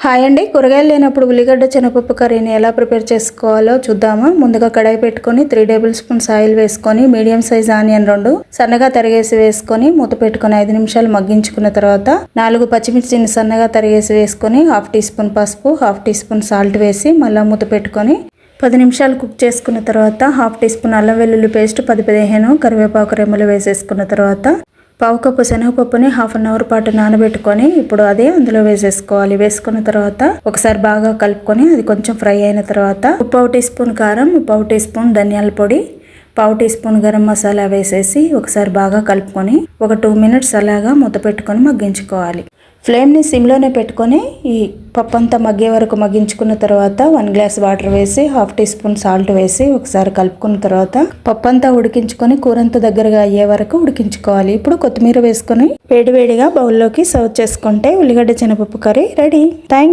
Hi అండి, కూరగాయలు లేనప్పుడు ఉల్లిగడ్డ శనగపప్పు కర్రీని ఎలా ప్రిపేర్ చేసుకోవాలో చూద్దామా. ముందుగా కడాయి పెట్టుకొని 3 టేబుల్ స్పూన్స్ ఆయిల్ వేసుకొని మీడియం సైజ్ ఆనియన్ 2 సన్నగా తరిగేసి వేసుకొని మూత పెట్టుకొని 5 నిమిషాలు మగ్గించుకున్న తర్వాత 4 పచ్చిమిర్చిని సన్నగా తరిగేసి వేసుకొని 1/2 టీ స్పూన్ పసుపు 1/2 టీ స్పూన్ సాల్ట్ వేసి మళ్ళీ మూత పెట్టుకొని 10 నిమిషాలు కుక్ చేసుకున్న తర్వాత 1/2 టీ స్పూన్ అల్లం వెల్లుల్లి పేస్ట్ 10-15 కరివేపాకు రెమ్మలు వేసేసుకున్న తర్వాత 1/2 కప్పు శనగపప్పుని 1/2 అవర్ పాటు నానబెట్టుకొని ఇప్పుడు అదే అందులో వేసేసుకోవాలి. వేసుకున్న తర్వాత ఒకసారి బాగా కలుపుకొని అది కొంచెం ఫ్రై అయిన తర్వాత 1/2 టీ స్పూన్ కారం 1/2 టీ స్పూన్ ధనియాల పొడి 1/2 టీ స్పూన్ గరం మసాలా వేసేసి ఒకసారి బాగా కలుపుకొని ఒక 2 మినిట్స్ అలాగా మూత పెట్టుకొని మగ్గించుకోవాలి. ఫ్లేమ్ని సిమ్లోనే పెట్టుకొని ఈ పప్పు అంతా మగ్గే వరకు మగ్గించుకున్న తర్వాత 1 గ్లాస్ వాటర్ వేసి 1/2 టీ స్పూన్ సాల్ట్ వేసి ఒకసారి కలుపుకున్న తర్వాత పప్పు అంతా ఉడికించుకొని కూరంతా దగ్గరగా అయ్యే వరకు ఉడికించుకోవాలి. ఇప్పుడు కొత్తిమీర వేసుకొని వేడివేడిగా బౌల్లోకి సర్వ్ చేసుకుంటే ఉల్లిగడ్డ శనగపప్పు కర్రీ రెడీ. థ్యాంక్